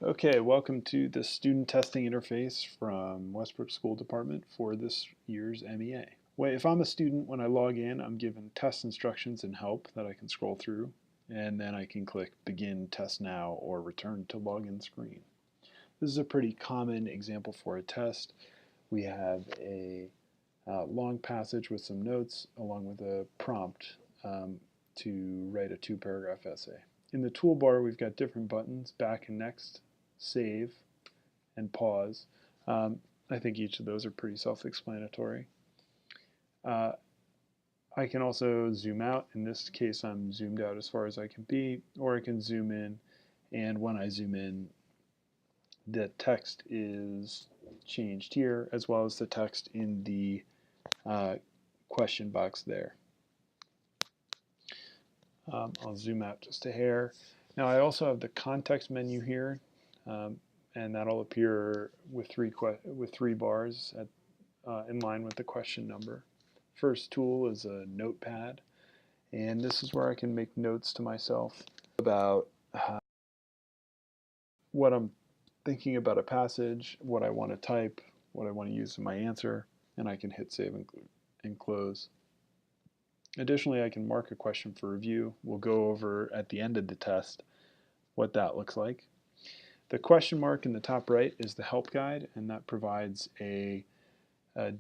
Okay, welcome to the student testing interface from Westbrook School Department for this year's MEA. Well, if I'm a student, when I log in, I'm given test instructions and help that I can scroll through, and then I can click Begin Test Now or Return to Login Screen. This is a pretty common example for a test. We have a long passage with some notes along with a prompt to write a two-paragraph essay. In the toolbar, we've got different buttons, back and next, save, and pause. I think each of those are pretty self-explanatory. I can also zoom out. In this case, I'm zoomed out as far as I can be, or I can zoom in, and when I zoom in, the text is changed here, as well as the text in the question box there. I'll zoom out just a hair. Now I also have the context menu here, and that'll appear with three bars in line with the question number. First tool is a notepad, and this is where I can make notes to myself about what I'm thinking about a passage, what I want to type, what I want to use in my answer, and I can hit save and close. Additionally, I can mark a question for review. We'll go over at the end of the test what that looks like. The question mark in the top right is the help guide, and that provides a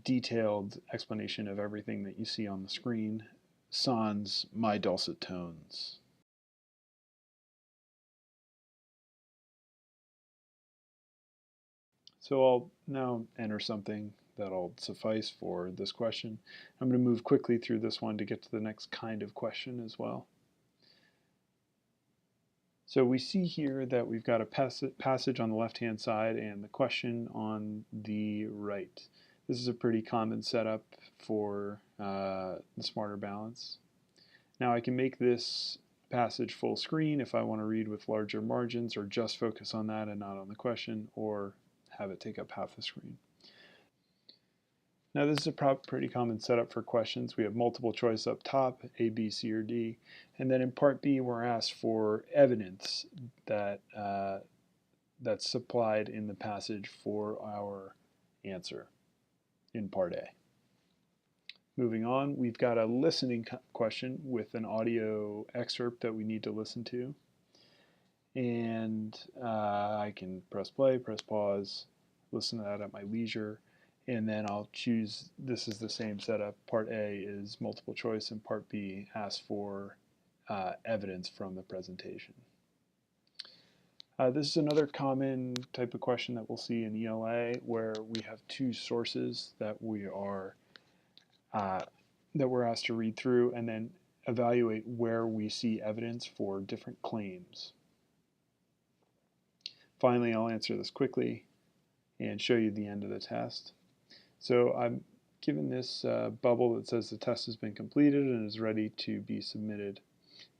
detailed explanation of everything that you see on the screen, sans my dulcet tones. So I'll now enter something that'll suffice for this question. I'm going to move quickly through this one to get to the next kind of question as well. So we see here that we've got a passage on the left-hand side and the question on the right. This is a pretty common setup for the Smarter Balance. Now I can make this passage full screen if I want to read with larger margins, or just focus on that and not on the question, or have it take up half the screen. Now this is a pretty common setup for questions. We have multiple choice up top, A, B, C, or D, and then in part B we're asked for evidence that that's supplied in the passage for our answer in part A. Moving on, we've got a listening question with an audio excerpt that we need to listen to, and I can press play, press pause, listen to that at my leisure. And then I'll choose, this is the same setup. Part A is multiple choice, and Part B asks for evidence from the presentation. This is another common type of question that we'll see in ELA, where we have two sources that we're asked to read through and then evaluate where we see evidence for different claims. Finally, I'll answer this quickly and show you the end of the test. So I'm given this bubble that says the test has been completed and is ready to be submitted.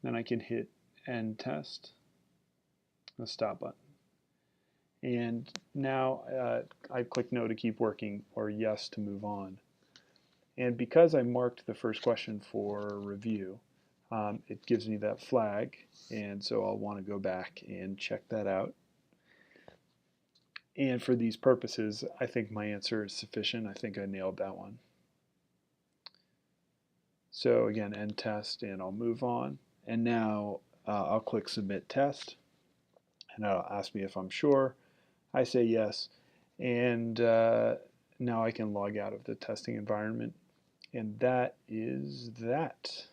Then I can hit End Test, the stop button. And now I click No to keep working, or Yes to move on. And because I marked the first question for review, it gives me that flag, and so I'll want to go back and check that out. And for these purposes, I think my answer is sufficient. I think I nailed that one. So again, End Test, and I'll move on. And now I'll click Submit Test, and it'll ask me if I'm sure. I say yes, and now I can log out of the testing environment. And that is that.